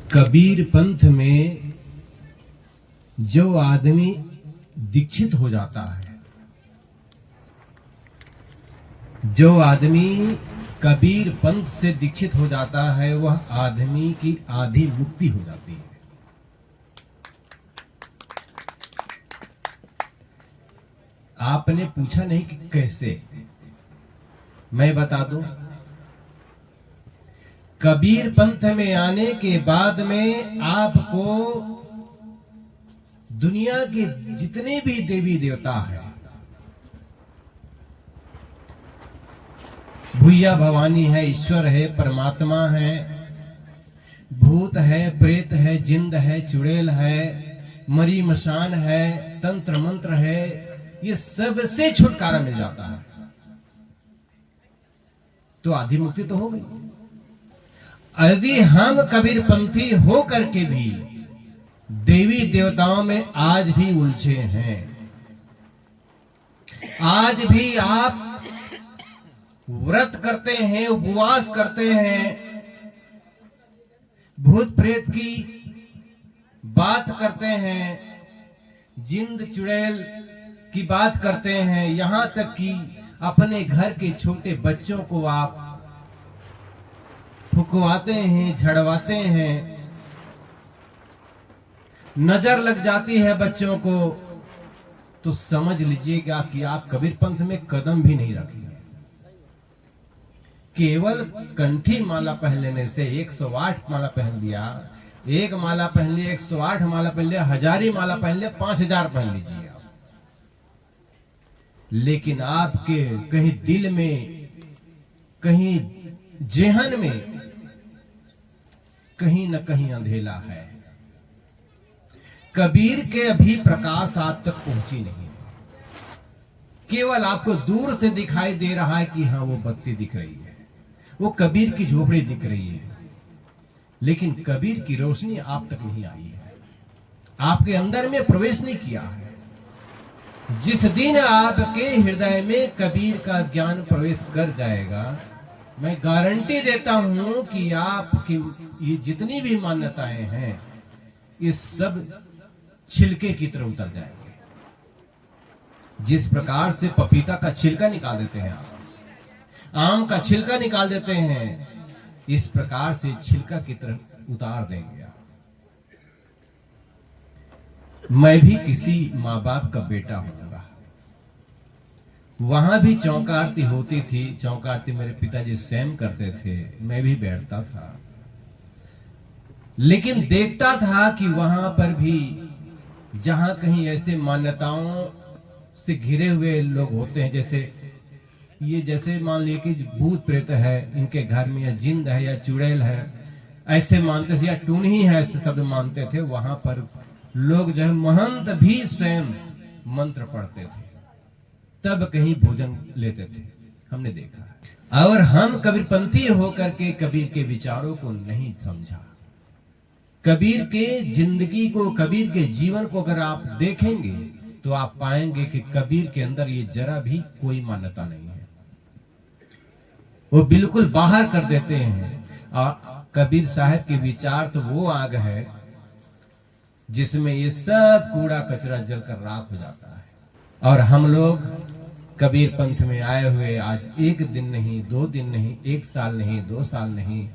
कबीर पंथ में जो आदमी दीक्षित हो जाता है, जो आदमी कबीर पंथ से दीक्षित हो जाता है, वह आदमी की आधी मुक्ति हो जाती है। आपने पूछा नहीं कि कैसे, मैं बता दूं। कबीर पंथ में आने के बाद में आपको दुनिया के जितने भी देवी देवता हैं, भुइया भवानी है, ईश्वर है, परमात्मा है, भूत है, प्रेत है, जिंद है, चुड़ैल है, मरी मशान है, तंत्र मंत्र है, ये सब से छुटकारा मिल जाता है। तो आधी मुक्ति तो हो गई। यदि हम कबीर पंथी हो करके भी देवी देवताओं में आज भी उलझे हैं, आज भी आप व्रत करते हैं, उपवास करते हैं, भूत प्रेत की बात करते हैं, जिंद चुड़ैल की बात करते हैं, यहां तक कि अपने घर के छोटे बच्चों को आप फुकवाते हैं, झड़वाते हैं, नजर लग जाती है बच्चों को, तो समझ लीजिएगा कि आप कबीर पंथ में कदम भी नहीं रखेंगे। केवल कंठी माला पहन लेने से 108 माला पहन लिया, एक माला पहन लिया, 108 माला पहन लिया, हजारी माला पहन लिया, 5000 पहन लीजिए आप, लेकिन आपके कहीं दिल में, कहीं जेहन में कहीं न कहीं अंधेला है। कबीर के अभी प्रकाश आप तक पहुंची नहीं, केवल आपको दूर से दिखाई दे रहा है कि हाँ वो बत्ती दिख रही है, वो कबीर की झोपड़ी दिख रही है, लेकिन कबीर की रोशनी आप तक नहीं आई है, आपके अंदर में प्रवेश नहीं किया है। जिस दिन आपके हृदय में कबीर का ज्ञान प्रवेश कर जाएगा, मैं गारंटी देता हूं कि आपकी ये जितनी भी मान्यताएं हैं, ये सब छिलके की तरह उतर जाएंगे। जिस प्रकार से पपीता का छिलका निकाल देते हैं आप, आम का छिलका निकाल देते हैं, इस प्रकार से छिलका की तरह उतार देंगे आप। मैं भी किसी माँ बाप का बेटा हूंगा, वहां भी चौका आरती होती थी, चौका आरती मेरे पिताजी स्वयं करते थे, मैं भी बैठता था, लेकिन देखता था कि वहां पर भी जहां कहीं ऐसे मान्यताओं से घिरे हुए लोग होते हैं, जैसे मान लीजिए कि भूत प्रेत है इनके घर में, या जिंद है, या चुड़ैल है, ऐसे मानते थे, या टूनही है, ऐसे शब्द मानते थे, वहां पर लोग जो है महंत भी स्वयं मंत्र पढ़ते थे, तब कहीं भोजन लेते थे, हमने देखा है। और हम कबीरपंथी होकर के कबीर के विचारों को नहीं समझा। कबीर के जिंदगी को, कबीर के जीवन को अगर आप देखेंगे तो आप पाएंगे कि कबीर के अंदर ये जरा भी कोई मान्यता नहीं है, वो बिल्कुल बाहर कर देते हैं। और कबीर साहब के विचार तो वो आग है जिसमें ये सब कूड़ा कचरा जलकर राख हो जाता है। और हम लोग कबीर पंथ में आए हुए आज एक दिन नहीं, 2 दिन नहीं, 1 साल नहीं, 2 साल नहीं,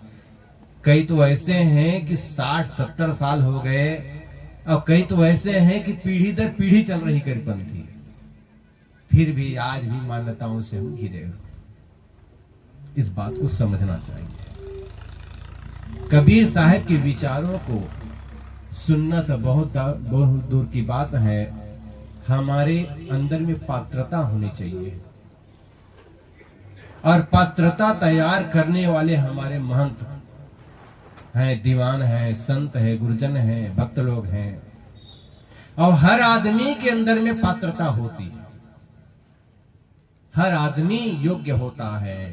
कई तो ऐसे हैं कि 60-70 साल हो गए, और कई तो ऐसे हैं कि पीढ़ी दर पीढ़ी चल रही कबीरपंथी, फिर भी आज भी मान्यताओं से हम घिरे हो। इस बात को समझना चाहिए। कबीर साहब के विचारों को सुनना तो बहुत दूर की बात है, हमारे अंदर में पात्रता होनी चाहिए, और पात्रता तैयार करने वाले हमारे महंत हैं, दीवान हैं, संत हैं, गुरुजन हैं, भक्त लोग हैं। और हर आदमी के अंदर में पात्रता होती है, हर आदमी योग्य होता है।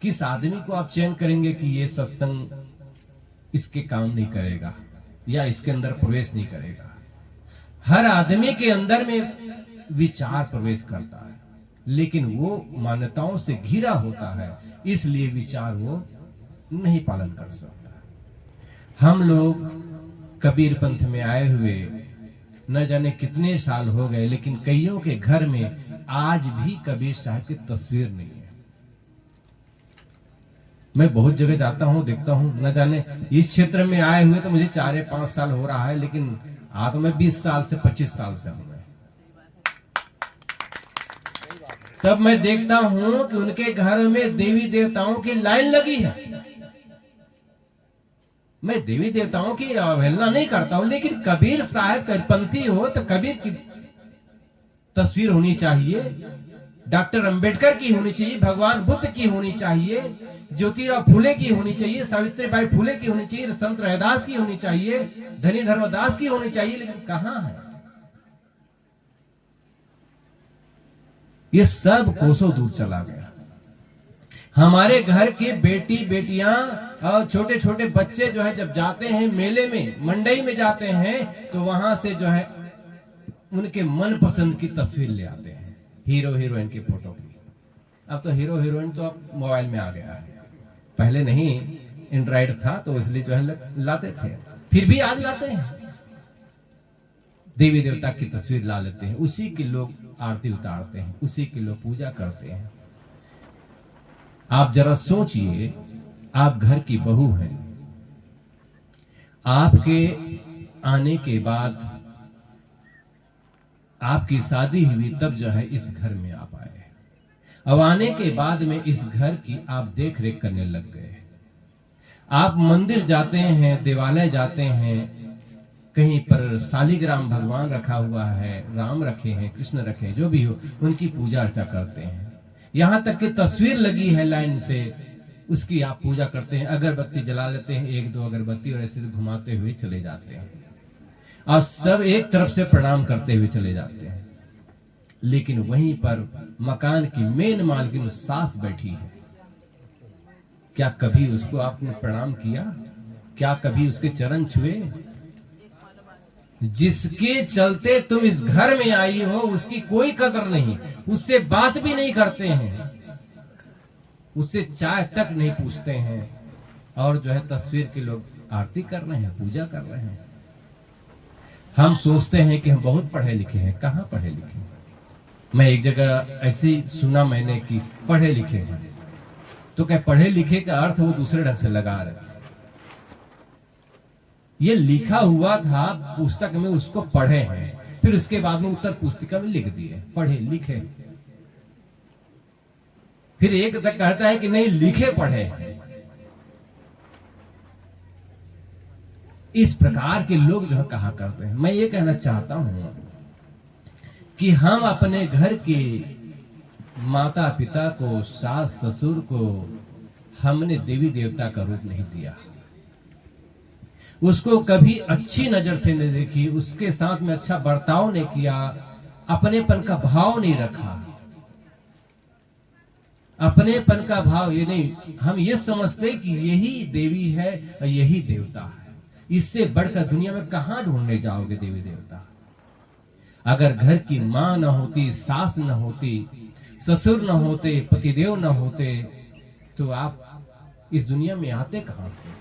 किस आदमी को आप चयन करेंगे कि ये सत्संग इसके काम नहीं करेगा या इसके अंदर प्रवेश नहीं करेगा? हर आदमी के अंदर में विचार प्रवेश करता है, लेकिन वो मान्यताओं से घिरा होता है, इसलिए विचार वो नहीं पालन कर सकता। हम लोग कबीर पंथ में आए हुए न जाने कितने साल हो गए, लेकिन कईयों के घर में आज भी कबीर साहब की तस्वीर नहीं है। मैं बहुत जगह जाता हूँ, देखता हूँ, न जाने इस क्षेत्र में आए हुए तो मुझे 4 या 5 साल हो रहा है, लेकिन आ तो मैं 20 साल से 25 साल से हूं। तब मैं देखता हूं कि उनके घर में देवी देवताओं की लाइन लगी है। मैं देवी देवताओं की अवहेलना नहीं करता हूं, लेकिन कबीर साहब कबीरपंथी हो तो कबीर की तस्वीर होनी चाहिए, डॉक्टर अंबेडकर की होनी चाहिए, भगवान बुद्ध की होनी चाहिए, ज्योतिराव फुले की होनी चाहिए, सावित्रीबाई फुले की होनी चाहिए, संत रैदास की होनी चाहिए, धनी धर्मदास की होनी चाहिए, लेकिन कहां है? ये सब कोसों दूर चला गया। हमारे घर के बेटी बेटियां और छोटे छोटे बच्चे जो है जब जाते हैं मेले में, मंडई में जाते हैं, तो वहां से जो है उनके मन पसंद की तस्वीर ले आते हैं, हीरो हीरोइन की फोटो की। अब तो हीरो हीरोइन तो अब मोबाइल में आ गया है, पहले नहीं एंड्रॉइड था तो इसलिए जो है लाते थे, फिर भी आज लाते हैं। देवी देवता की तस्वीर ला लेते हैं, उसी की लोग आरती उतारते हैं, उसी की लोग पूजा करते हैं। आप जरा सोचिए, आप घर की बहू हैं, आपके आने के बाद आपकी शादी हुई, तब जो है इस घर में आप आए। अब आने के बाद में इस घर की आप देख रेख करने लग गए। आप मंदिर जाते हैं, देवालय जाते हैं, कहीं पर शालिग्राम भगवान रखा हुआ है, राम रखे हैं, कृष्ण रखे हैं, जो भी हो उनकी पूजा अर्चा करते हैं। यहां तक कि तस्वीर लगी है लाइन से, उसकी आप पूजा करते हैं, अगरबत्ती जला लेते हैं, 1-2 अगरबत्ती, और ऐसे घुमाते हुए चले जाते हैं और सब एक तरफ से प्रणाम करते हुए चले जाते हैं। लेकिन वहीं पर मकान की मेन मालकिन सास बैठी है, क्या कभी उसको आपने प्रणाम किया? क्या कभी उसके चरण छुए? जिसके चलते तुम इस घर में आई हो उसकी कोई कदर नहीं, उससे बात भी नहीं करते हैं, उससे चाय तक नहीं पूछते हैं, और जो है तस्वीर के लोग आरती कर रहे हैं, पूजा कर रहे हैं। हम सोचते हैं कि हम बहुत पढ़े लिखे हैं। कहां पढ़े लिखे? मैं एक जगह ऐसे ही सुना मैंने कि पढ़े लिखे हैं, तो क्या पढ़े लिखे का अर्थ वो दूसरे ढंग से लगा रहे थे। ये लिखा हुआ था पुस्तक में, उसको पढ़े हैं, फिर उसके बाद में उत्तर पुस्तिका में लिख दिए पढ़े लिखे। फिर एक तक कहता है कि नहीं लिखे पढ़े। इस प्रकार के लोग जो है कहा करते हैं। मैं ये कहना चाहता हूं कि हम अपने घर के माता पिता को, सास ससुर को हमने देवी देवता का रूप नहीं दिया, उसको कभी अच्छी नजर से नहीं देखी, उसके साथ में अच्छा बर्ताव नहीं किया, अपनेपन का भाव नहीं रखा। अपनेपन का भाव ये नहीं, हम ये समझते कि यही देवी है और यही देवता है, इससे बढ़कर दुनिया में कहां ढूंढने जाओगे देवी देवता? अगर घर की मां न होती, सास न होती, ससुर न होते, पतिदेव न होते, तो आप इस दुनिया में आते कहां से?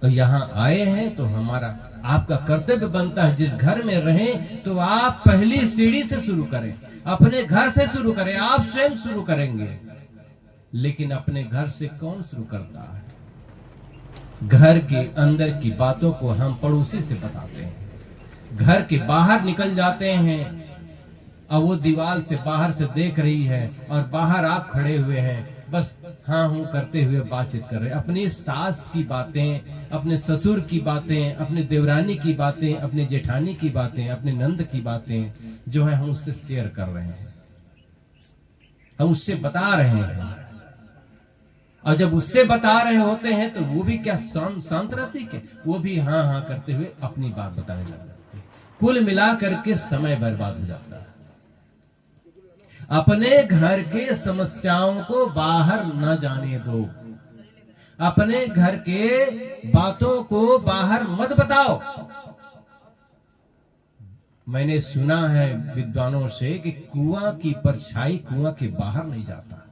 और यहां आए हैं तो हमारा आपका कर्तव्य बनता है, जिस घर में रहें तो आप पहली सीढ़ी से शुरू करें, अपने घर से शुरू करें। आप स्वयं शुरू करेंगे, लेकिन अपने घर से कौन शुरू करता है? घर के अंदर की बातों को हम पड़ोसी से बताते हैं, घर के बाहर निकल जाते हैं, अब वो दीवार से बाहर से देख रही है और बाहर आप खड़े हुए हैं, बस हाँ हूं करते हुए बातचीत कर रहे हैं। अपनी सास की बातें, अपने ससुर की बातें, अपने देवरानी की बातें, अपने जेठानी की बातें, अपने नंद की बातें जो है हम उससे शेयर कर रहे हैं, हम उससे बता रहे हैं। और जब उससे बता रहे होते हैं तो वो भी क्या शांत रहती है? वो भी हाँ हाँ करते हुए अपनी बात बताने लग जाती है। कुल मिला करके समय बर्बाद हो जाता है। अपने घर के समस्याओं को बाहर न जाने दो, अपने घर के बातों को बाहर मत बताओ। मैंने सुना है विद्वानों से कि कुआं की परछाई कुआं के बाहर नहीं जाता,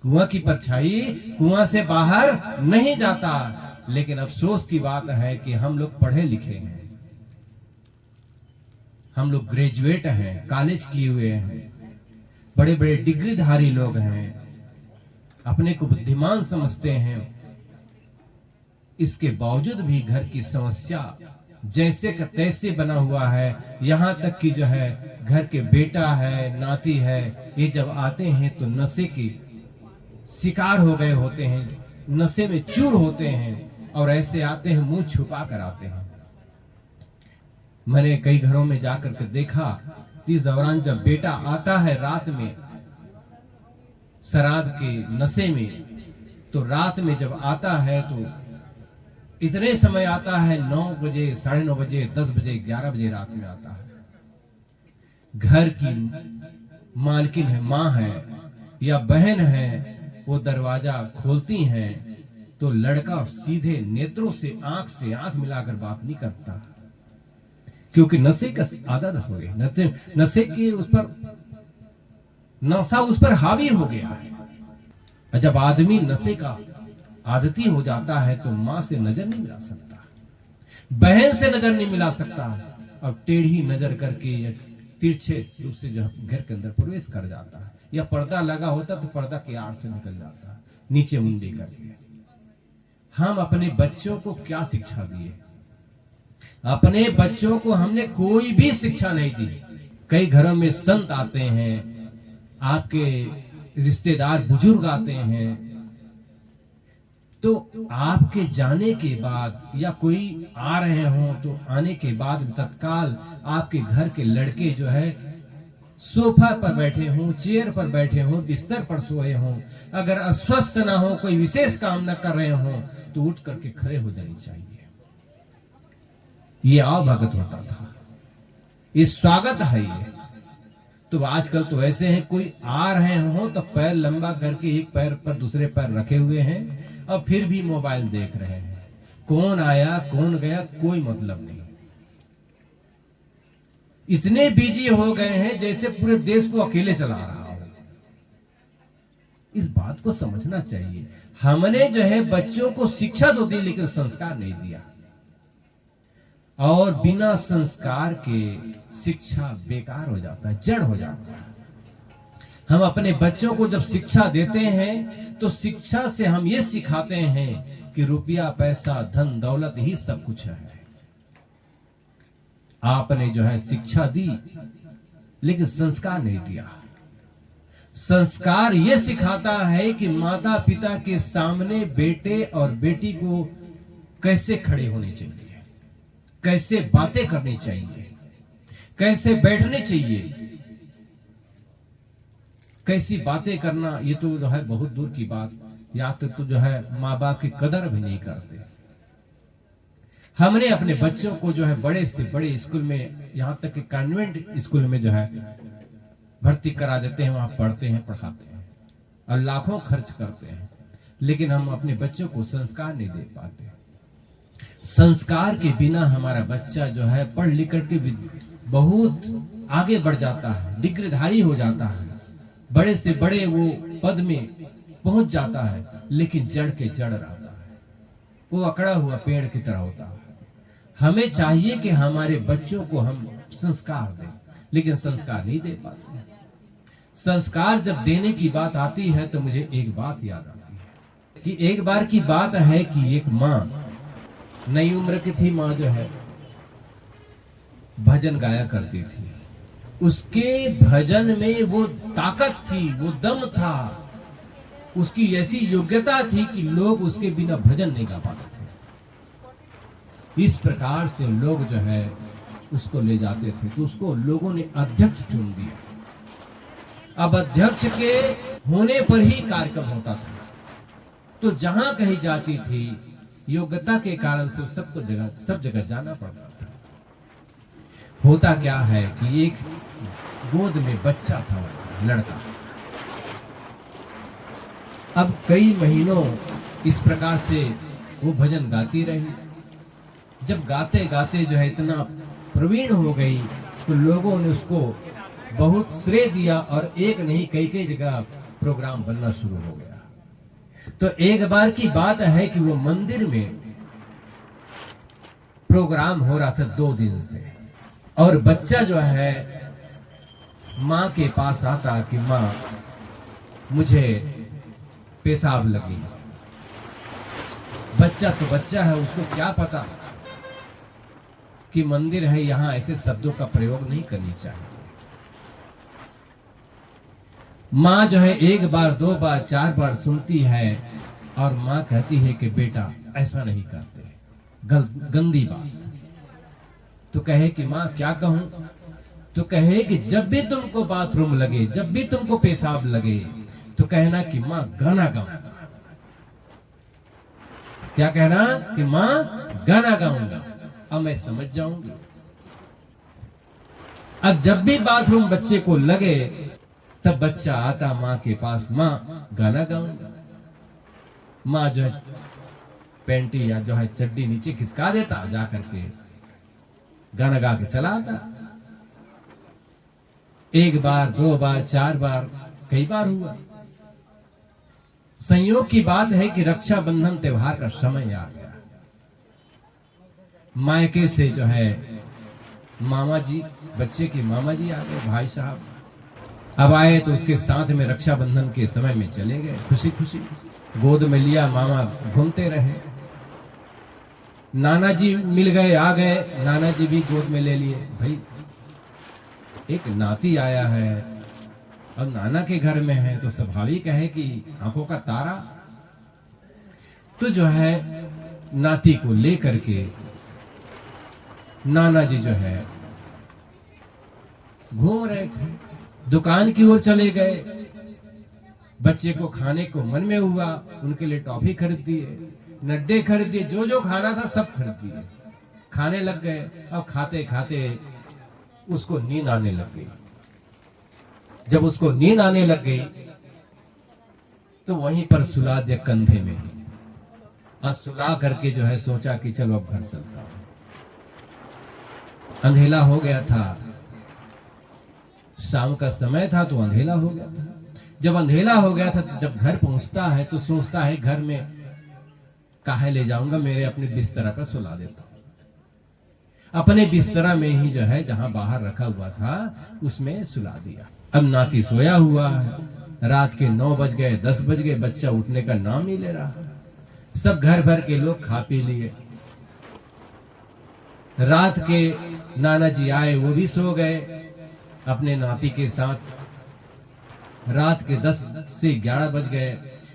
कुआं की परछाई कुआं से बाहर नहीं जाता। लेकिन अफसोस की बात है कि हम लोग पढ़े लिखे हैं, हम लोग ग्रेजुएट हैं, कॉलेज किए हुए हैं, बड़े बड़े डिग्रीधारी लोग हैं, अपने को बुद्धिमान समझते हैं। इसके बावजूद भी घर की समस्या जैसे का तैसे बना हुआ है। यहां तक कि जो है घर के बेटा है, नाती है, ये जब आते हैं तो नशे की शिकार हो गए होते हैं, नशे में चूर होते हैं और ऐसे आते हैं, मुंह छुपा कर आते हैं। मैंने कई घरों में जाकर के देखा, इस दौरान जब बेटा आता है रात में शराब के नशे में, तो रात में जब आता है तो इतने समय आता है 9 बजे, 9:30 बजे, 10 बजे, 11 बजे रात में आता है। घर की मालकिन है, माँ है या बहन है, वो दरवाजा खोलती हैं तो लड़का सीधे नेत्रों से आंख मिलाकर बात नहीं करता, क्योंकि नशे का आदत हो गई, नशे की नशा उस पर हावी हो गया है। जब आदमी नशे का आदती हो जाता है तो मां से नजर नहीं मिला सकता, बहन से नजर नहीं मिला सकता, और टेढ़ी नजर करके या तिरछे रूप से जो घर के अंदर प्रवेश कर जाता है, या पर्दा लगा होता तो पर्दा के आड़ से निकल जाता है, नीचे मुंडी करके। हम अपने बच्चों को क्या शिक्षा दिए? अपने बच्चों को हमने कोई भी शिक्षा नहीं दी। कई घरों में संत आते हैं, आपके रिश्तेदार बुजुर्ग आते हैं, तो आपके जाने के बाद या कोई आ रहे हों तो आने के बाद तत्काल आपके घर के लड़के जो है सोफा पर बैठे हों, चेयर पर बैठे हों, बिस्तर पर सोए हों, अगर अस्वस्थ ना हो, कोई विशेष काम न कर रहे हों, तो उठ करके खड़े हो जानी चाहिए। ये आवभगत होता था, ये स्वागत है। ये तो आजकल तो ऐसे हैं, कोई आ रहे हो तो पैर लंबा करके एक पैर पर दूसरे पैर रखे हुए हैं और फिर भी मोबाइल देख रहे हैं। कौन आया कौन गया कोई मतलब नहीं। इतने बिजी हो गए हैं जैसे पूरे देश को अकेले चला रहा हो। इस बात को समझना चाहिए। हमने जो है बच्चों को शिक्षा तो दी लेकिन संस्कार नहीं दिया, और बिना संस्कार के शिक्षा बेकार हो जाता है, जड़ हो जाता है। हम अपने बच्चों को जब शिक्षा देते हैं तो शिक्षा से हम ये सिखाते हैं कि रुपया पैसा धन दौलत ही सब कुछ है। आपने जो है शिक्षा दी लेकिन संस्कार नहीं दिया। संस्कार ये सिखाता है कि माता पिता के सामने बेटे और बेटी को कैसे खड़े होने चाहिए, कैसे बातें करनी चाहिए, कैसे बैठने चाहिए, कैसी बातें करना। ये तो जो है बहुत दूर की बात, या तो जो है माँ बाप की कदर भी नहीं करते। हमने अपने बच्चों को जो है बड़े से बड़े स्कूल में, यहाँ तक कि कॉन्वेंट स्कूल में जो है भर्ती करा देते हैं, वहां पढ़ते हैं, पढ़ाते हैं और लाखों खर्च करते हैं, लेकिन हम अपने बच्चों को संस्कार नहीं दे पाते। संस्कार के बिना हमारा बच्चा जो है पढ़ लिख करके बहुत आगे बढ़ जाता है, डिग्रीधारी हो जाता है, बड़े से बड़े वो पद में पहुंच जाता है, लेकिन जड़ के जड़ रहता है, वो अकड़ा हुआ पेड़ की तरह होता है। हमें चाहिए कि हमारे बच्चों को हम संस्कार दें, लेकिन संस्कार नहीं दे पाते। संस्कार जब देने की बात आती है तो मुझे एक बात याद आती है कि एक बार की बात है कि एक माँ, नई उम्र की थी माँ, जो है भजन गाया करती थी। उसके भजन में वो ताकत थी, वो दम था, उसकी ऐसी योग्यता थी कि लोग उसके बिना भजन नहीं गा पाते थे। इस प्रकार से लोग जो है उसको ले जाते थे, तो उसको लोगों ने अध्यक्ष चुन दिया। अब अध्यक्ष के होने पर ही कार्यक्रम होता था, तो जहां कहीं जाती थी योग्यता के कारण से सब जगह जाना पड़ता था। होता क्या है कि एक गोद में बच्चा था, लड़का। अब कई महीनों इस प्रकार से वो भजन गाती रही। जब गाते गाते जो है इतना प्रवीण हो गई तो लोगों ने उसको बहुत श्रेय दिया और एक नहीं कई कई जगह प्रोग्राम बनना शुरू हो गया। तो एक बार की बात है कि वो मंदिर में प्रोग्राम हो रहा था 2 दिन से, और बच्चा जो है माँ के पास आता कि माँ मुझे पेशाब लगी। बच्चा तो बच्चा है, उसको क्या पता कि मंदिर है, यहां ऐसे शब्दों का प्रयोग नहीं करनी चाहिए। माँ जो है 1 बार 2 बार 4 बार सुनती है और माँ कहती है कि बेटा ऐसा नहीं करते, गंदी बात। तो कहे कि माँ क्या कहूं? तो कहे कि जब भी तुमको बाथरूम लगे, जब भी तुमको पेशाब लगे, तो कहना कि माँ गाना गाऊंगा। क्या कहना? कि माँ गाना गाऊंगा। अब मैं समझ जाऊंगी। अब जब भी बाथरूम बच्चे को लगे, तब बच्चा आता माँ के पास, माँ गाना गाऊंगा। माँ जो है पैंटी या जो है चड्डी नीचे खिसका देता, जा करके गाना गा के चला आता। 1 बार 2 बार 4 बार, कई बार हुआ। संयोग की बात है कि रक्षाबंधन त्योहार का समय आ गया। मायके से जो है मामा जी, बच्चे के मामा जी आ गए, भाई साहब। अब आए तो उसके साथ में रक्षाबंधन के समय में चले गए, खुशी खुशी गोद में लिया, मामा घूमते रहे। नाना जी मिल गए, आ गए, नाना जी भी गोद में ले लिए। भाई एक नाती आया है, अब नाना के घर में है, तो स्वाभाविक है कि आंखों का तारा। तो जो है नाती को लेकर के नाना जी जो है घूम रहे थे, दुकान की ओर चले गए। बच्चे को खाने को मन में हुआ, उनके लिए टॉफी खरीद दिए, नड्डे खरीद दिए, जो जो खाना था सब खरीद दिए, खाने लग गए। अब खाते खाते उसको नींद आने लग गई। जब उसको नींद आने लग गई तो वहीं पर सुला दिया कंधे में, और सुला करके जो है सोचा कि चलो अब घर चलता हूं। अंधेला हो गया था, शाम का समय था, तो अंधेला हो गया था। जब अंधेला हो गया था तो जब घर पहुंचता है तो सोचता है घर में काहे ले जाऊंगा, मेरे अपने बिस्तर पर सुला देता हूं। अपने बिस्तरा में ही जो है जहां बाहर रखा हुआ था उसमें सुला दिया। अब नाती सोया हुआ है, रात के 9 बज गए, 10 बज गए, बच्चा उठने का नाम नहीं ले रहा। सब घर भर के लोग खा पी लिए। रात के नाना जी आए, वो भी सो गए अपने नाती के साथ। रात के 10 से 11 बज गए।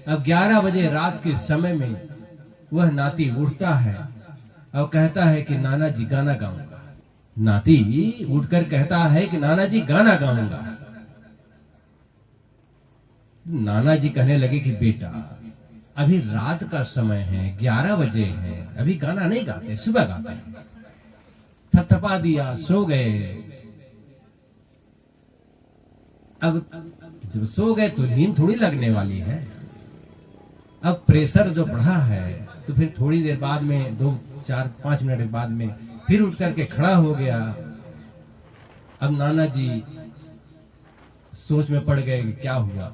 अब 11 बजे रात के समय में वह नाती उठता है और कहता है कि नाना जी गाना गाऊंगा। नाती उठकर कहता है कि नाना जी गाना गाऊंगा। नाना जी कहने लगे कि बेटा अभी रात का समय है, 11 बजे है, अभी गाना नहीं गाते, सुबह गाते हैं। थपथपा दिया, सो गए। अब जब सो गए तो नींद थोड़ी लगने वाली है। अब प्रेशर जो बढ़ा है तो फिर थोड़ी देर बाद में 2 4 5 मिनट बाद में फिर उठ करके खड़ा हो गया। अब नाना जी सोच में पड़ गए कि क्या हुआ।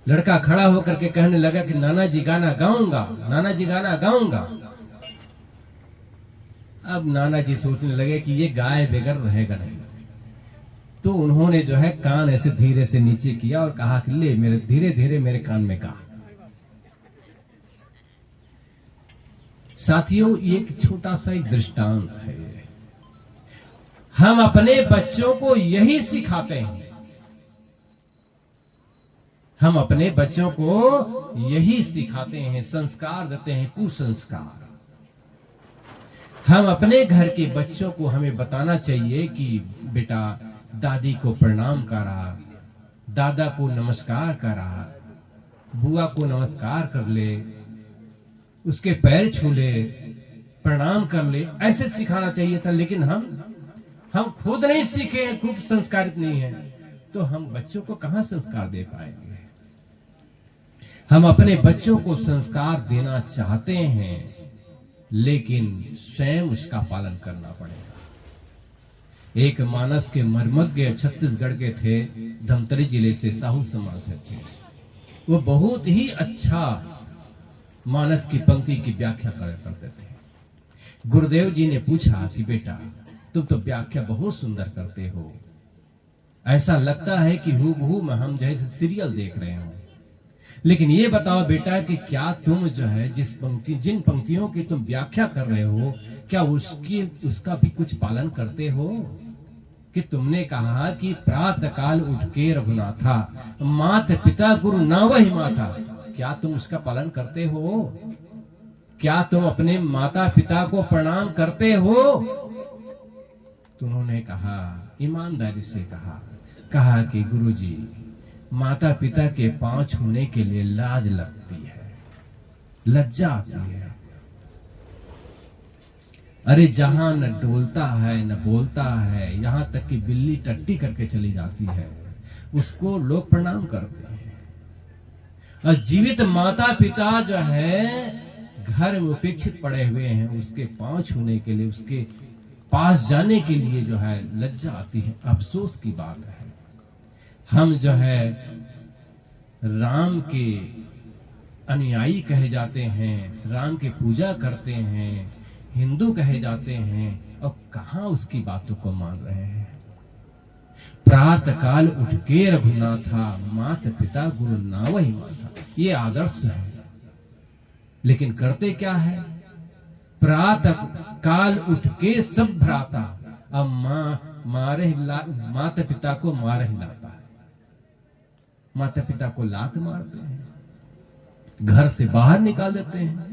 लड़का खड़ा होकर के कहने लगा कि नाना जी गाना गाऊंगा, नाना जी गाना गाऊंगा। अब नाना जी सोचने लगे कि ये गाय बगैर रहेगा नहीं। तो उन्होंने जो है कान ऐसे धीरे से नीचे किया और कहा कि ले मेरे धीरे धीरे मेरे कान में गा। साथियों, ये एक छोटा सा एक दृष्टांत है। हम अपने बच्चों को यही सिखाते हैं, हम अपने बच्चों को यही सिखाते हैं, संस्कार देते हैं, कुसंस्कार। हम अपने घर के बच्चों को हमें बताना चाहिए कि बेटा दादी को प्रणाम करा, दादा को नमस्कार करा, बुआ को नमस्कार कर ले, उसके पैर छू ले, प्रणाम कर ले, ऐसे सिखाना चाहिए था। लेकिन हम खुद नहीं सीखे हैं, खूब संस्कारित नहीं है, तो हम बच्चों को कहां संस्कार दे पाएंगे। हम अपने बच्चों को संस्कार देना चाहते हैं, लेकिन स्वयं उसका पालन करना पड़ेगा। एक मानस के मर्मज्ञ छत्तीसगढ़ के थे, धमतरी जिले से साहू समाज से थे। वो बहुत ही अच्छा मानस की पंक्ति की व्याख्या करते थे। गुरुदेव जी ने पूछा कि बेटा तुम तो व्याख्या बहुत सुंदर करते हो, ऐसा लगता है कि हूबहू में हम जैसे सीरियल देख रहे हो, लेकिन ये बताओ बेटा कि क्या तुम जो है जिन पंक्तियों की तुम व्याख्या कर रहे हो, क्या उसका भी कुछ पालन करते हो? कि तुमने कहा कि प्रातः काल उठ के रघुनाथा, मात पिता गुरु नावहि माथा, क्या तुम उसका पालन करते हो? क्या तुम अपने माता पिता को प्रणाम करते हो? तो उन्होंने कहा, ईमानदारी से कहा कि गुरुजी, माता पिता के पांव छूने के लिए लाज लगती है, लज्जा आती है। अरे जहां न डोलता है न बोलता है, यहां तक कि बिल्ली टट्टी करके चली जाती है, उसको लोग प्रणाम करते हैं। और जीवित माता पिता जो है घर में उपेक्षित पड़े हुए हैं, उसके पांव छूने के लिए, उसके पास जाने के लिए जो है लज्जा आती है। अफसोस की बात है, हम जो है राम के अनुयायी कहे जाते हैं, राम की पूजा करते हैं, हिंदू कहे जाते हैं, और कहां उसकी बातों को मान रहे हैं। प्रातः काल उठ के रघुनाथा, मात पिता गुरु नावहि माथा, ये आदर्श है। लेकिन करते क्या है? प्रातः काल उठ के सब भ्राता, अब माता पिता को मार हिलाता है, माता पिता को लात मारते हैं, घर से बाहर निकाल देते हैं।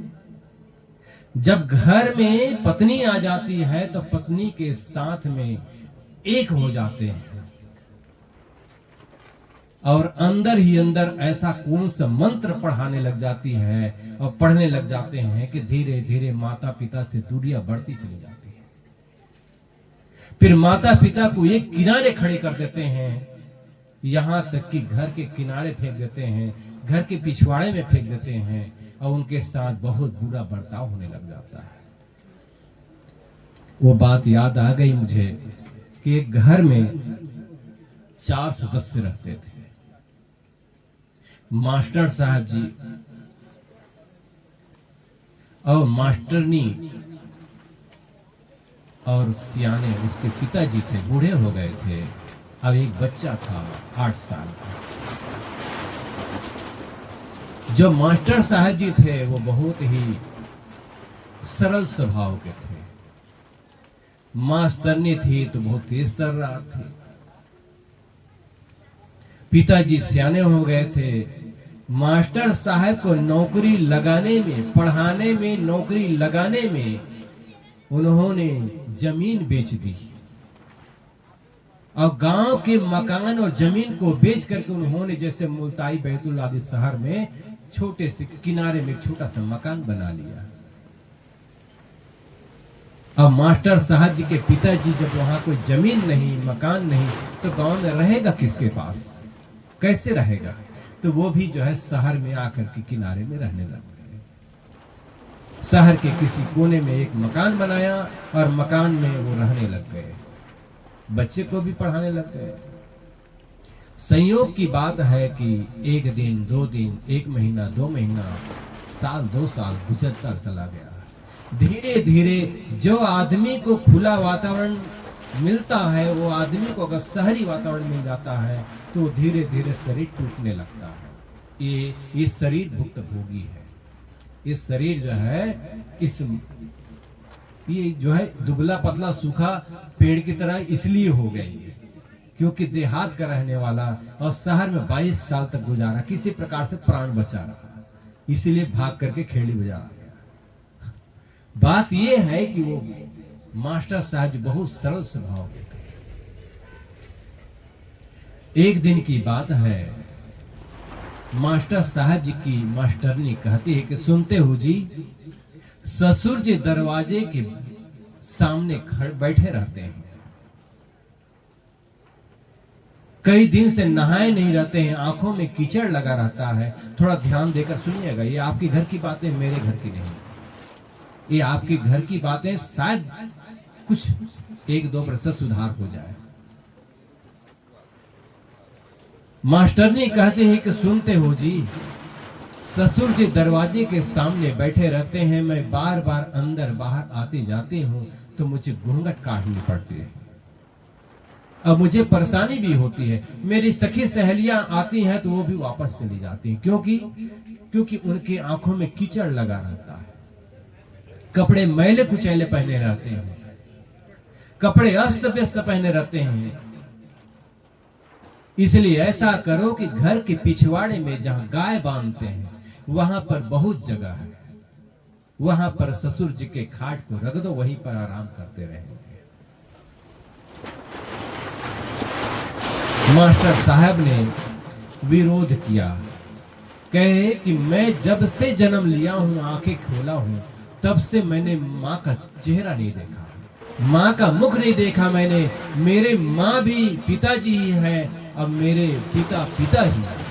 जब घर में पत्नी आ जाती है तो पत्नी के साथ में एक हो जाते हैं, और अंदर ही अंदर ऐसा कौन सा मंत्र पढ़ाने लग जाती है और पढ़ने लग जाते हैं कि धीरे धीरे माता पिता से दूरियां बढ़ती चली जाती है। फिर माता पिता को एक किनारे खड़े कर देते हैं, यहां तक कि घर के किनारे फेंक देते हैं, घर के पिछवाड़े में फेंक देते हैं, और उनके साथ बहुत बुरा बर्ताव होने लग जाता है। वो बात याद आ गई मुझे कि एक घर में 4 सदस्य रहते थे। मास्टर साहब जी और मास्टरनी और सियाने उसके पिताजी थे, बूढ़े हो गए थे। अब एक बच्चा था 8 साल का। जो मास्टर साहब जी थे वो बहुत ही सरल स्वभाव के थे। मास्टरनी थी तो बहुत तेज तर्रार थी। पिताजी सियाने हो गए थे। मास्टर साहब को नौकरी लगाने में, पढ़ाने में, नौकरी लगाने में उन्होंने जमीन बेच दी, और गांव के मकान और जमीन को बेच करके उन्होंने जैसे मुल्ताई, बैतूल आदि शहर में छोटे से किनारे में छोटा सा मकान बना लिया। अब मास्टर साहब जी के पिताजी जब वहां कोई जमीन नहीं, मकान नहीं, तो गांव में रहेगा किसके पास, कैसे रहेगा? तो वो भी जो है शहर में आकर के किनारे में रहने लग गए। शहर के किसी कोने में एक मकान बनाया और मकान में वो रहने लग गए, बच्चे को भी पढ़ाने लग गए। संयोग की बात है कि 1 दिन, 2 दिन, 1 महीना, 2 महीना, साल, 2 साल गुजरता चला गया। धीरे धीरे जो आदमी को खुला वातावरण मिलता है, वो आदमी को अगर शहरी वातावरण मिल जाता है तो धीरे धीरे शरीर टूटने लगता है। ये शरीर भुक्त भोगी है। ये शरीर जो है ये जो है दुबला पतला सूखा पेड़ की तरह इसलिए हो गई है क्योंकि देहात का रहने वाला और शहर में 22 साल तक गुजारा, किसी प्रकार से प्राण बचा रहा, इसलिए भाग करके खेड़ी बजा गया। बात ये है कि वो मास्टर साहब बहुत सरल स्वभाव के थे। एक दिन की बात है, मास्टर साहब जी की मास्टरनी कहती है कि सुनते हो जी, ससुर जी दरवाजे के सामने बैठे रहते हैं, कई दिन से नहाए नहीं रहते हैं, आंखों में कीचड़ लगा रहता है। थोड़ा ध्यान देकर सुनिएगा, ये आपके घर की बातें, मेरे घर की नहीं। ये आपके घर की बातें, शायद कुछ 1-2% सुधार हो जाए। मास्टरनी कहते हैं कि सुनते हो जी, ससुर जी दरवाजे के सामने बैठे रहते हैं, मैं बार बार अंदर बाहर आती जाती हूँ तो मुझे घूंघट काटनी पड़ती है। अब मुझे परेशानी भी होती है। मेरी सखी सहेलियां आती हैं तो वो भी वापस चली जाती हैं, क्योंकि उनकी आंखों में कीचड़ लगा रहता है, कपड़े मैले कुचैले पहने रहते हैं, कपड़े अस्त व्यस्त पहने रहते हैं। इसलिए ऐसा करो कि घर के पिछवाड़े में जहां गाय बांधते हैं वहां पर बहुत जगह है, वहां पर ससुर जी के खाट को रख दो, वहीं पर आराम करते रहेंगे। मास्टर साहब ने विरोध किया, कहे कि मैं जब से जन्म लिया हूं, आंखें खोला हूं, तब से मैंने माँ का चेहरा नहीं देखा, माँ का मुख नहीं देखा मैंने। मेरे माँ भी पिताजी ही हैं, अब मेरे पिता पिता ही है।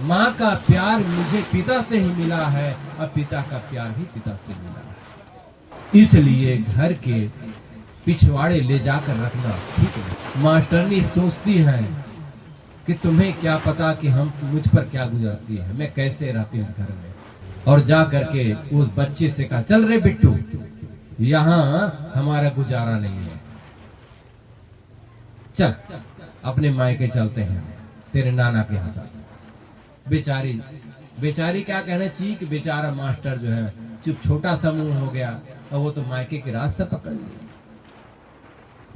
माँ का प्यार मुझे पिता से ही मिला है, अब पिता का प्यार भी पिता से मिला है। इसलिए घर के पिछवाड़े ले जाकर रखना ठीक है। मास्टरनी सोचती है कि तुम्हें क्या पता कि हम मुझ पर क्या गुजरती है, मैं कैसे रहती हूँ घर में। और जा करके उस बच्चे से कहा, चल रे बिट्टू, यहाँ हमारा गुजारा नहीं है, चल अपने मायके चलते हैं, तेरे नाना के यहाँ चलते हैं। बेचारी क्या कहना चाहिए कि बेचारा मास्टर जो है चुप छोटा सा मुंह हो गया और वो तो मायके के रास्ता पकड़ लिया।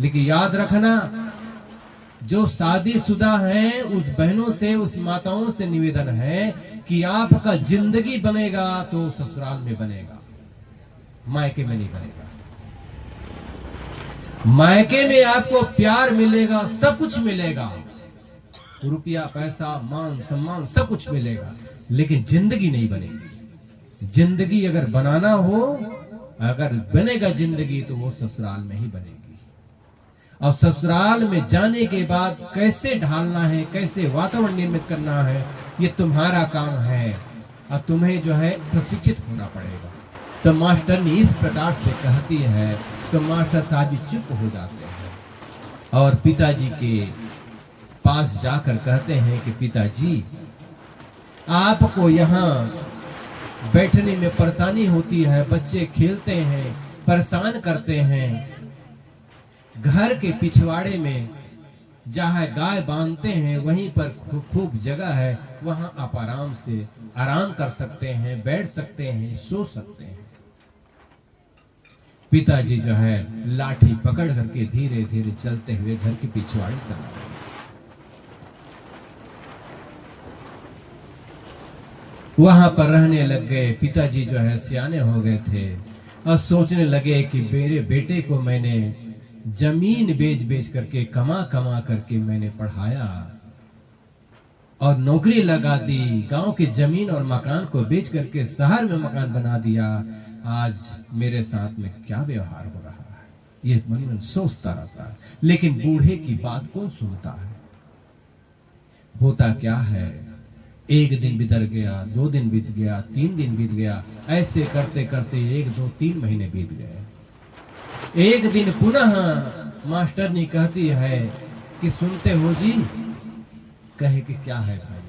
लेकिन याद रखना, जो शादीशुदा हैं उस बहनों से, उस माताओं से निवेदन है कि आपका जिंदगी बनेगा तो ससुराल में बनेगा, मायके में नहीं बनेगा। मायके में आपको प्यार मिलेगा, सब कुछ मिलेगा, रुपया पैसा मान सम्मान सब कुछ मिलेगा, लेकिन जिंदगी नहीं बनेगी। जिंदगी अगर बनाना हो, अगर बनेगा जिंदगी तो वो ससुराल में ही बनेगी। और ससुराल में जाने के बाद कैसे ढालना है, कैसे वातावरण निर्मित करना है, ये तुम्हारा काम है और तुम्हें जो है प्रशिक्षित होना पड़ेगा। तो मास्टरनी इस प्रकार से कहती है तो मास्टर साहब चुप हो जाते हैं और पिताजी के पास जाकर कहते हैं कि पिताजी, आपको यहाँ बैठने में परेशानी होती है, बच्चे खेलते हैं, परेशान करते हैं। घर के पिछवाड़े में जहाँ गाय बांधते हैं वहीं पर खूब जगह है, वहां आप आराम से आराम कर सकते हैं, बैठ सकते हैं, सो सकते हैं। पिताजी जो है लाठी पकड़ करके धीरे धीरे चलते हुए घर के पिछवाड़े चला गए। वहां पर रहने लग गए। पिताजी जो है सियाने हो गए थे और सोचने लगे कि मेरे बेटे को मैंने जमीन बेच बेच करके कमा कमा करके मैंने पढ़ाया और नौकरी लगा दी, गांव की जमीन और मकान को बेच करके शहर में मकान बना दिया, आज मेरे साथ में क्या व्यवहार हो रहा है, ये मन में सोचता रहता है। लेकिन बूढ़े की बात कौन सुनता है। होता क्या है, एक दिन बीत गया, 2 दिन बीत गया, 3 दिन बीत गया, ऐसे करते करते 1, 2, 3 महीने बीत गए। एक दिन पुनः मास्टरनी कहती है कि सुनते हो जी। कहे कि क्या है भाई।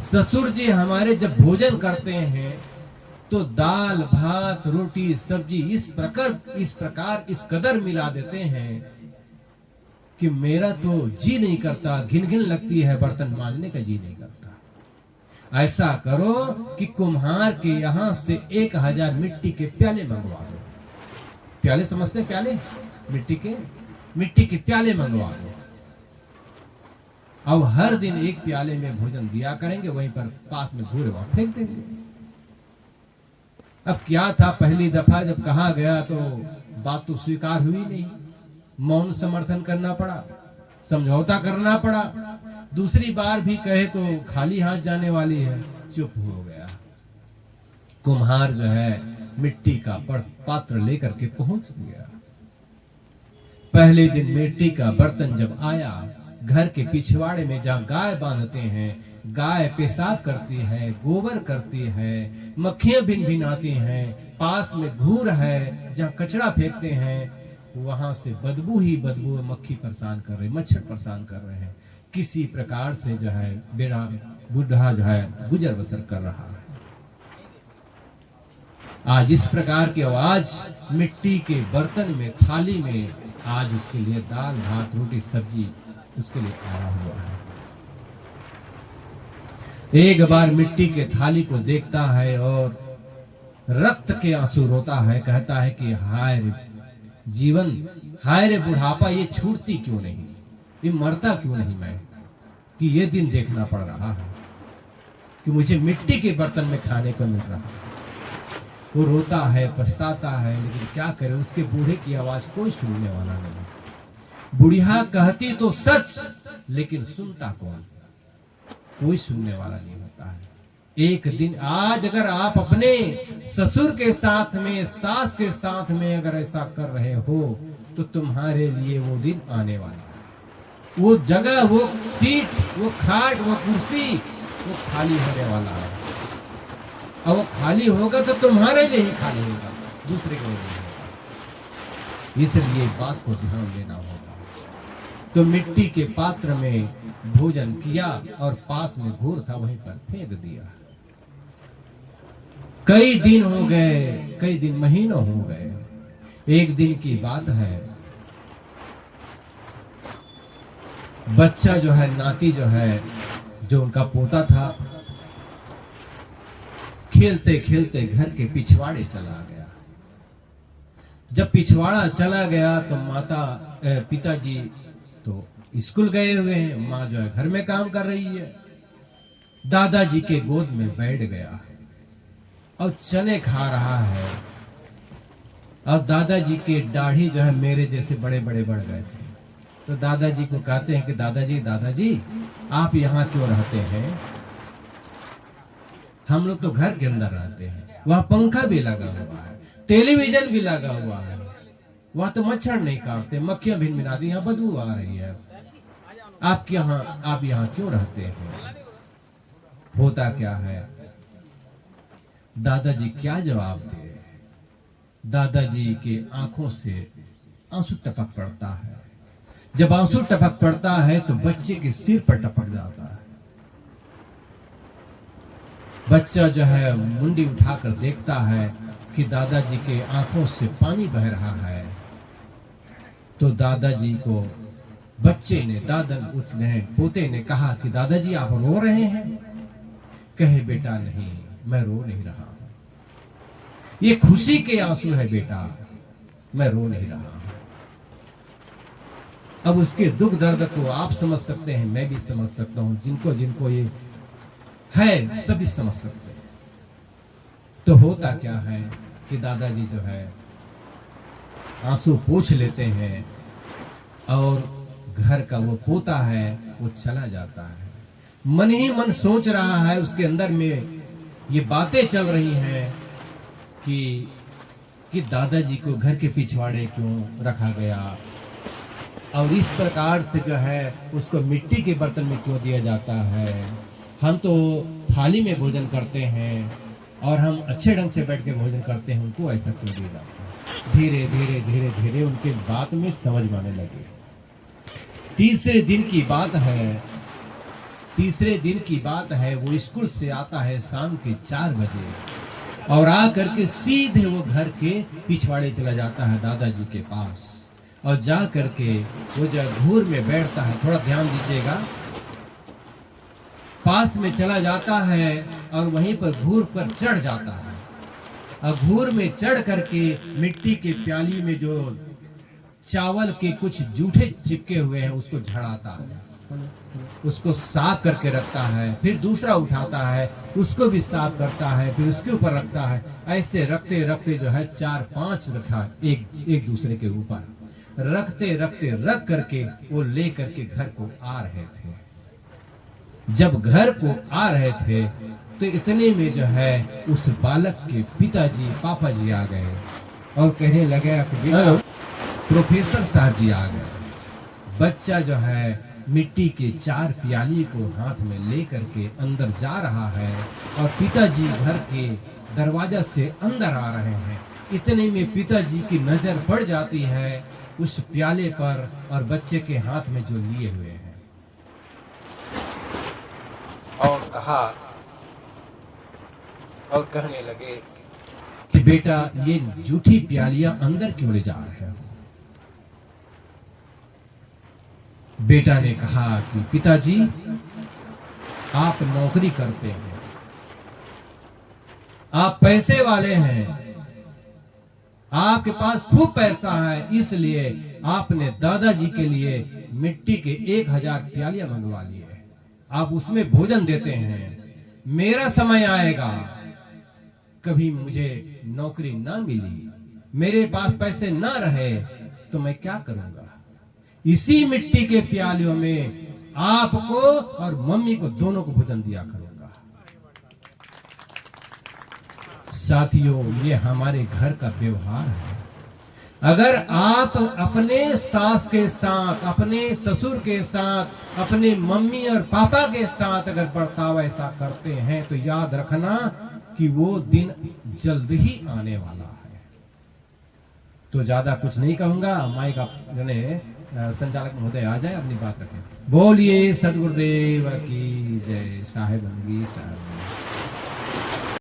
ससुर जी हमारे जब भोजन करते हैं तो दाल भात रोटी सब्जी इस प्रकार इस कदर मिला देते हैं कि मेरा तो जी नहीं करता, घिन घिन लगती है, बर्तन मांजने का जी नहीं करता। ऐसा करो कि कुम्हार के यहाँ से 1000 मिट्टी के प्याले मंगवा दो। प्याले समझते हैं, प्याले मिट्टी के प्याले मंगवा दो। अब हर दिन एक प्याले में भोजन दिया करेंगे, वहीं पर पास में भूरे वहां फेंक देंगे। अब क्या था, पहली दफा जब कहा गया तो बात तो स्वीकार हुई नहीं, मौन समर्थन करना पड़ा, समझौता करना पड़ा। दूसरी बार भी कहे तो खाली हाथ जाने वाली है, चुप हो गया। कुम्हार जो है मिट्टी का पात्र लेकर के पहुंच गया। पहले दिन मिट्टी का बर्तन जब आया, घर के पिछवाड़े में जहाँ गाय बांधते हैं, गाय पेशाब करती है, गोबर करती है, मक्खियां भिन भिन आती हैं, पास में घूर है जहाँ कचरा फेंकते हैं, वहां से बदबू ही बदबू, मक्खी परेशान कर रहे, मच्छर परेशान कर रहे हैं। किसी प्रकार से जो है बेड़ा बूढ़ा जो है गुजर बसर कर रहा है। आज इस प्रकार की आवाज मिट्टी के बर्तन में, थाली में, आज उसके लिए दाल भात रोटी सब्जी उसके लिए आया हुआ है। एक बार मिट्टी के थाली को देखता है और रक्त के आंसू रोता है, कहता है कि हाय रे जीवन, हाय रे बुढ़ापा, ये छूटती क्यों नहीं, ये मरता क्यों नहीं मैं, कि ये दिन देखना पड़ रहा है कि मुझे मिट्टी के बर्तन में खाने को मिल रहा है। वो रोता है, पछताता है, लेकिन क्या करे, उसके बूढ़े की आवाज कोई सुनने वाला नहीं। बुढ़िया कहती तो सच, लेकिन सुनता कौन, कोई सुनने वाला नहीं होता है। एक दिन आज अगर आप अपने ससुर के साथ में, सास के साथ में अगर ऐसा कर रहे हो तो तुम्हारे लिए वो दिन आने वाला है। वो जगह, वो सीट, वो खाट, वो कुर्सी, वो खाली होने वाला है। और वो खाली होगा तो तुम्हारे लिए ही खाली होगा, दूसरे के लिए नहीं होगा। इसलिए बात को ध्यान देना होगा। तो मिट्टी के पात्र में भोजन किया और पास में घूर था वहीं पर फेंक दिया। कई दिन हो गए, कई दिन महीनों हो गए। एक दिन की बात है, बच्चा जो है, नाती जो है, जो उनका पोता था, खेलते खेलते घर के पिछवाड़े चला गया। जब पिछवाड़ा चला गया तो पिताजी तो स्कूल गए हुए हैं, माँ जो है घर में काम कर रही है। दादाजी के गोद में बैठ गया और चने खा रहा है। और दादाजी के दाढ़ी जो है मेरे जैसे बड़े बड़े बढ़ गए थे। तो दादाजी को कहते हैं कि दादाजी आप यहाँ क्यों रहते हैं? हम लोग तो घर के अंदर रहते हैं, वहाँ पंखा भी लगा हुआ है, टेलीविजन भी लगा हुआ है, वहाँ तो मच्छर नहीं काटते, मक्खियां भिनभिनाती, यहाँ बदबू आ रही है। आप यहाँ क्यों रहते हैं? होता क्या है? दादाजी क्या जवाब दे? दादाजी के आंखों से आंसू टपक पड़ता है। जब आंसू टपक पड़ता है तो बच्चे के सिर पर टपक जाता है। बच्चा जो है मुंडी उठाकर देखता है कि दादाजी के आंखों से पानी बह रहा है। तो दादाजी को बच्चे ने, पोते ने कहा कि दादाजी आप रो रहे हैं? कहे बेटा नहीं, मैं रो नहीं रहा हूं, ये खुशी के आंसू है बेटा, मैं रो नहीं रहा हूं। अब उसके दुख दर्द को आप समझ सकते हैं, मैं भी समझ सकता हूं, जिनको जिनको ये है सभी समझ सकते हैं। तो होता क्या है कि दादाजी जो है आंसू पोंछ लेते हैं और घर का वो पोता है वो चला जाता है। मन ही मन सोच रहा है, उसके अंदर में ये बातें चल रही हैं कि दादाजी को घर के पिछवाड़े क्यों रखा गया और इस प्रकार से जो है उसको मिट्टी के बर्तन में क्यों दिया जाता है। हम तो थाली में भोजन करते हैं और हम अच्छे ढंग से बैठ के भोजन करते हैं, उनको ऐसा क्यों दिया जाता है? धीरे धीरे धीरे धीरे उनके बात में समझ में आने लगे। तीसरे दिन की बात है, वो स्कूल से आता है शाम के 4 बजे और आ करके सीधे वो घर के पिछवाड़े चला जाता है दादाजी के पास और जा करके वो जो घूर में बैठता है, थोड़ा ध्यान दीजिएगा, पास में चला जाता है और वहीं पर घूर पर चढ़ जाता है और घूर में चढ़ करके मिट्टी के प्याली में जो चावल के कुछ जूठे चिपके हुए हैं उसको झड़ाता है, उसको साफ करके रखता है, फिर दूसरा उठाता है, उसको भी साफ करता है, फिर उसके ऊपर रखता है। ऐसे रखते रखते जो है 4-5 रखा एक दूसरे के ऊपर रखते रखते रख करके वो ले करके घर को आ रहे थे। जब घर को आ रहे थे तो इतने में जो है उस बालक के पिताजी, पापा जी आ गए और कहने लगे कि प्रोफेसर साहब जी आ गए। बच्चा जो है मिट्टी के 4 प्याली को हाथ में ले करके अंदर जा रहा है और पिताजी घर के दरवाजा से अंदर आ रहे हैं। इतने में पिताजी की नजर पड़ जाती है उस प्याले पर और बच्चे के हाथ में जो लिए हुए हैं। कहा और कहने लगे कि बेटा ये जूठी प्यालियां अंदर क्यों ले जा रहे हो। बेटा ने कहा कि पिताजी आप नौकरी करते हैं, आप पैसे वाले हैं, आपके पास खूब पैसा है, इसलिए आपने दादाजी के लिए मिट्टी के 1000 प्यालियां मंगवा लिए, आप उसमें भोजन देते हैं। मेरा समय आएगा, कभी मुझे नौकरी ना मिली, मेरे पास पैसे ना रहे, तो मैं क्या करूंगा। इसी मिट्टी के प्यालियों में आपको और मम्मी को दोनों को भोजन दिया करूंगा। साथियों, ये हमारे घर का व्यवहार है। अगर आप अपने सास के साथ, अपने ससुर के साथ, अपने मम्मी और पापा के साथ अगर बर्ताव ऐसा करते हैं तो याद रखना कि वो दिन जल्द ही आने वाला है। तो ज्यादा कुछ नहीं कहूंगा, माइक अपने संचालक महोदय आ जाए, अपनी बात रखें। बोलिए सदगुरुदेव की जय। साहेब साहब।